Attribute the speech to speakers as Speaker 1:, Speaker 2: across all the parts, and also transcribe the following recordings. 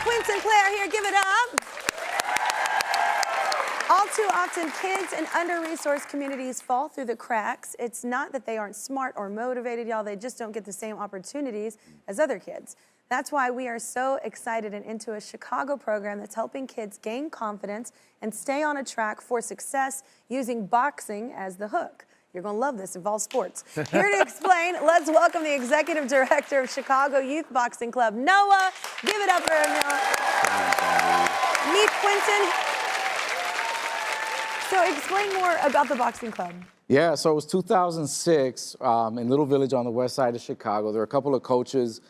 Speaker 1: Quinn Sinclair here, give it up. All too often, kids in under-resourced communities fall through the cracks. It's not that they aren't smart or motivated, y'all. They just don't get the same opportunities as other kids. That's why we are so excited and into a Chicago program that's helping kids gain confidence and stay on a track for success using boxing as the hook. You're gonna love this, involves sports. Here to explain, let's welcome the Executive Director of Chicago Youth Boxing Club, Noah. Give it up for him, Noah. Meet Quinton. So explain more about the boxing club.
Speaker 2: Yeah, so it was 2006 in Little Village on the west side of Chicago. There were a couple of coaches.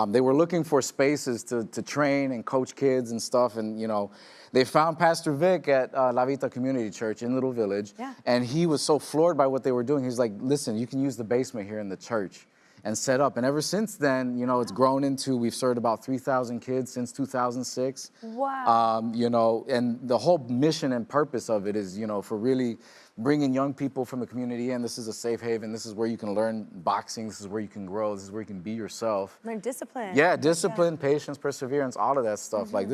Speaker 2: They were looking for spaces to train and coach kids and stuff. And, you know, they found Pastor Vic at La Vita Community Church in Little Village.
Speaker 1: Yeah.
Speaker 2: And he was so floored by what they were doing. He's like, listen, you can use the basement here in the church and set up. And ever since then, you know, it's grown into, we've served about 3,000 kids since 2006.
Speaker 1: Wow.
Speaker 2: You know, and the whole mission and purpose of it is, you know, for really bringing young people from the community in. This is a safe haven. This is where you can learn boxing. This is where you can grow. This is where you can be yourself.
Speaker 1: Learn discipline.
Speaker 2: Yeah, discipline, patience, perseverance, all of that stuff. Like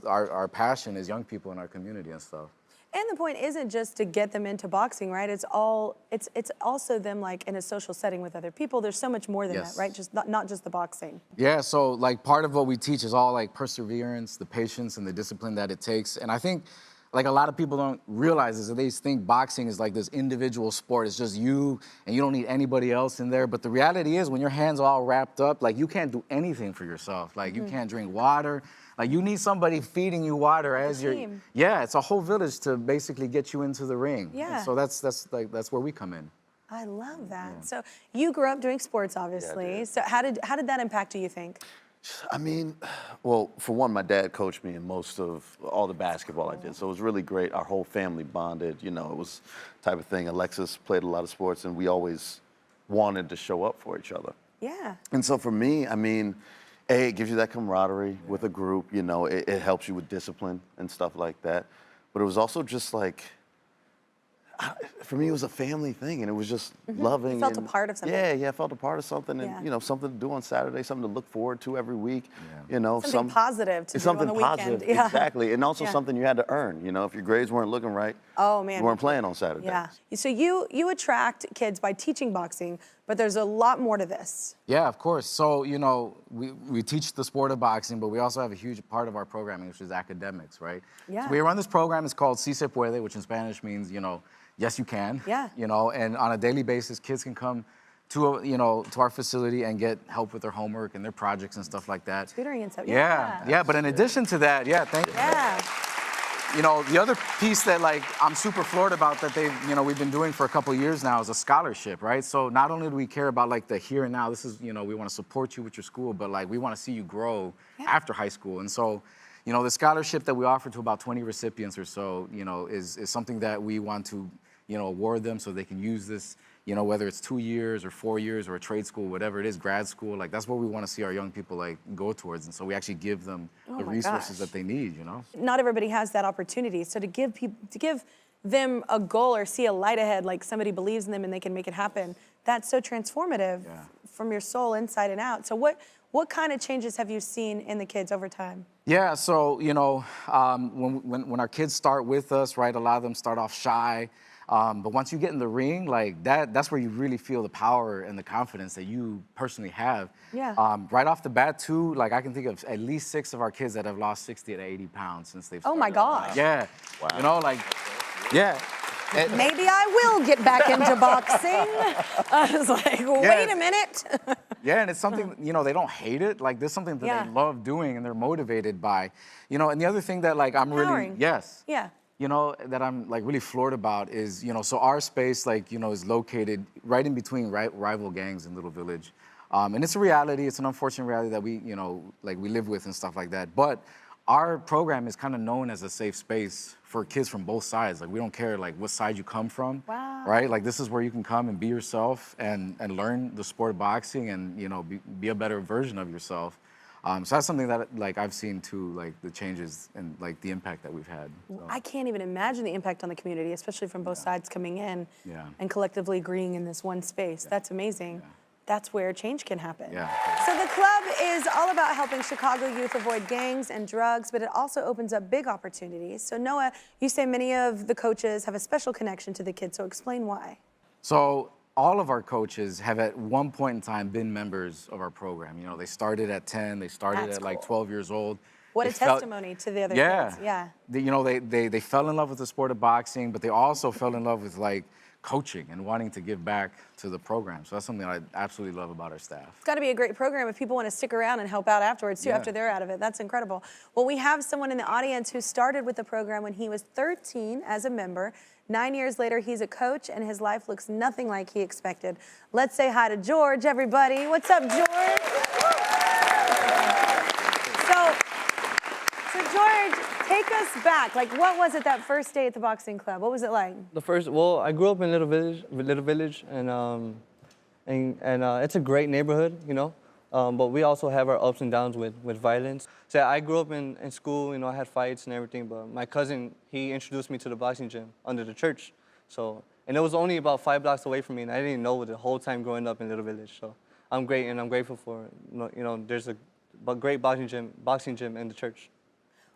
Speaker 2: our passion is young people in our community and stuff.
Speaker 1: And the point isn't just to get them into boxing, right? It's also them like in a social setting with other people. There's so much more than that, right? Just not just the boxing.
Speaker 2: Yeah, so like part of what we teach is all like perseverance, the patience and the discipline that it takes. And I think like a lot of people don't realize is that they think boxing is like this individual sport. It's just you and you don't need anybody else in there. But the reality is when your hands are all wrapped up, like you can't do anything for yourself. Like you can't drink water. Like you need somebody feeding you water as you're, yeah, it's a whole village to basically get you into the ring.
Speaker 1: Yeah.
Speaker 2: And so that's where we come in.
Speaker 1: I love that. Yeah. So you grew up doing sports, obviously. Yeah, so how did that impact you think?
Speaker 3: I mean, well, for one, my dad coached me in most of all the basketball I did, so it was really great. Our whole family bonded, you know, it was the type of thing. Alexis played a lot of sports, and we always wanted to show up for each other.
Speaker 1: Yeah.
Speaker 3: And so for me, I mean, it gives you that camaraderie with a group, you know, it helps you with discipline and stuff like that. But it was also just like, for me, it was a family thing, and it was just loving.
Speaker 1: You felt a part of something.
Speaker 3: Yeah, I felt a part of something, and you know, something to do on Saturday, something to look forward to every week. Yeah. You know,
Speaker 1: something positive to do on the weekend.
Speaker 3: Yeah. Exactly, and also something you had to earn. You know, if your grades weren't looking right, you weren't playing on Saturday.
Speaker 1: Yeah. So you attract kids by teaching boxing, but there's a lot more to this.
Speaker 2: Yeah, of course. So, you know, we teach the sport of boxing, but we also have a huge part of our programming, which is academics, right?
Speaker 1: Yeah.
Speaker 2: So we run this program, it's called Si Se Puede, which in Spanish means, you know, yes, you can.
Speaker 1: Yeah.
Speaker 2: You know, and on a daily basis, kids can come to, you know, to our facility and get help with their homework and their projects and stuff like that.
Speaker 1: Tutoring and stuff.
Speaker 2: Yeah, but in addition to that, thank you.
Speaker 1: Yeah.
Speaker 2: You know, the other piece that like I'm super floored about that we've been doing for a couple of years now is a scholarship, right? So not only do we care about like the here and now, this is, you know, we want to support you with your school, but like we want to see you grow after high school. And so, you know, the scholarship that we offer to about 20 recipients or so, you know, is something that we want to, you know, award them so they can use this, you know, whether it's 2 years or 4 years or a trade school, whatever it is, grad school, like that's what we want to see our young people like go towards. And so we actually give them the resources that they need, you know?
Speaker 1: Not everybody has that opportunity. So to give them a goal or see a light ahead, like somebody believes in them and they can make it happen, that's so transformative from your soul inside and out. So what kind of changes have you seen in the kids over time?
Speaker 2: Yeah, so, you know, when our kids start with us, right, a lot of them start off shy. But once you get in the ring, like that's where you really feel the power and the confidence that you personally have.
Speaker 1: Yeah.
Speaker 2: Right off the bat, too, like I can think of at least 6 of our kids that have lost 60 to 80 pounds since they've started.
Speaker 1: Oh my gosh.
Speaker 2: Yeah. Wow. You know, like, yeah.
Speaker 1: Maybe I will get back into boxing. I was like, wait a minute.
Speaker 2: Yeah, and it's something, you know, they don't hate it. Like, there's something that they love doing and they're motivated by. You know, and the other thing that, like, I'm really, you know, that I'm like really floored about is, you know, so our space, like, you know, is located right in between rival gangs in Little Village. And it's a reality, it's an unfortunate reality that we, you know, like we live with and stuff like that. But our program is kind of known as a safe space for kids from both sides. Like we don't care like what side you come from, right? Like this is where you can come and be yourself and learn the sport of boxing and, you know, be a better version of yourself. So that's something that like I've seen too, like the changes and like the impact that we've had. So.
Speaker 1: I can't even imagine the impact on the community, especially from both sides coming in and collectively agreeing in this one space. That's amazing. that's where change can happen.
Speaker 2: Yeah.
Speaker 1: So the club is all about helping Chicago youth avoid gangs and drugs, but it also opens up big opportunities. So Noah, you say many of the coaches have a special connection to the kids, so explain why.
Speaker 2: So all of our coaches have at one point in time been members of our program. You know, they started at 10, they started at like 12 years old.
Speaker 1: What a testimony to the other kids. Yeah.
Speaker 2: You know, they fell in love with the sport of boxing, but they also fell in love with like coaching and wanting to give back to the program. So that's something I absolutely love about our staff.
Speaker 1: It's got to be a great program if people want to stick around and help out afterwards too, after they're out of it. That's incredible. Well, we have someone in the audience who started with the program when he was 13 as a member. 9 years later, he's a coach, and his life looks nothing like he expected. Let's say hi to George, everybody. What's up, George? So George, take us back. Like, what was it that first day at the boxing club? What was it like?
Speaker 4: Well, I grew up in Little Village, and it's a great neighborhood, you know. But we also have our ups and downs with violence. So I grew up in school, you know, I had fights and everything, but my cousin, he introduced me to the boxing gym under the church. So, and it was only about 5 blocks away from me, and I didn't know it the whole time growing up in Little Village. So I'm great, and I'm grateful for, you know, there's a great boxing gym in the church.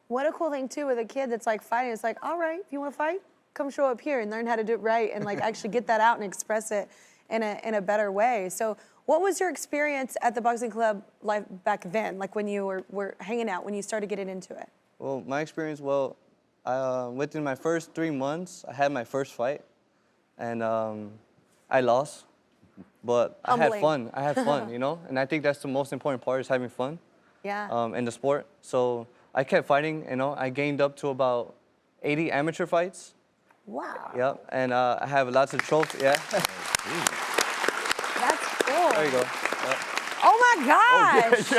Speaker 1: What a cool thing too with a kid that's like fighting. It's like, all right, if you want to fight, come show up here and learn how to do it right and like actually get that out and express it in a better way. So what was your experience at the boxing club life back then, like when you were hanging out, when you started getting into it?
Speaker 4: Well, my experience, within my first 3 months, I had my first fight, and I lost, but
Speaker 1: Humbling.
Speaker 4: I had fun, you know? And I think that's the most important part, is having fun in the sport. So I kept fighting, you know? I gained up to about 80 amateur fights.
Speaker 1: Wow.
Speaker 4: Yep, and I have lots of trophies,
Speaker 1: That's cool.
Speaker 4: There you go. Yep.
Speaker 1: Oh my gosh.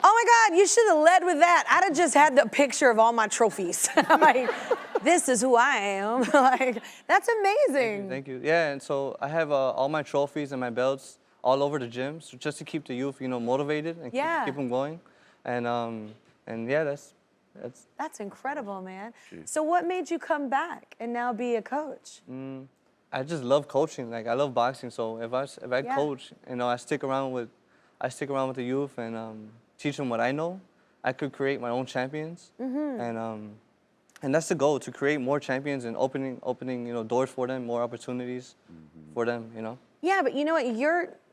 Speaker 1: Oh my God, you should have led with that. I'd have just had the picture of all my trophies. Like, this is who I am. Like, that's amazing.
Speaker 4: Thank you. Yeah, and so I have all my trophies and my belts all over the gym, so just to keep the youth, you know, motivated and keep them going. And yeah,
Speaker 1: that's incredible, man. Jeez. So what made you come back and now be a coach?
Speaker 4: I just love coaching. Like, I love boxing, so if I coach, you know, I stick around with the youth and teach them what I know. I could create my own champions, and that's the goal, to create more champions and opening you know, doors for them, more opportunities for them, you know.
Speaker 1: Yeah, but you know what?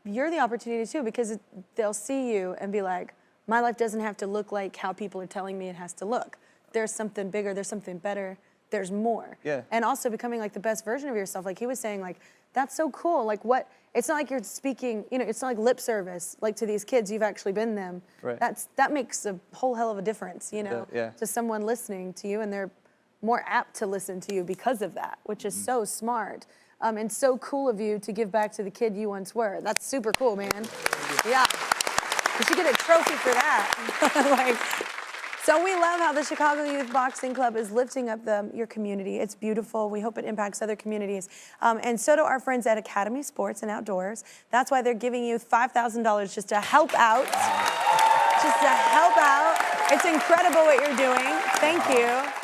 Speaker 1: You're the opportunity too, because they'll see you and be like, my life doesn't have to look like how people are telling me it has to look. There's something bigger, there's something better, there's more.
Speaker 4: Yeah.
Speaker 1: And also becoming like the best version of yourself. Like he was saying, like, that's so cool. Like it's not like you're speaking, you know, it's not like lip service, like to these kids, you've actually been them.
Speaker 4: Right.
Speaker 1: That makes a whole hell of a difference, you know, to someone listening to you, and they're more apt to listen to you because of that, which is so smart. And so cool of you to give back to the kid you once were. That's super cool, man. Yeah. You should get a trophy for that. So we love how the Chicago Youth Boxing Club is lifting up your community. It's beautiful. We hope it impacts other communities. And so do our friends at Academy Sports and Outdoors. That's why they're giving you $5,000 just to help out. Just to help out. It's incredible what you're doing. Thank you.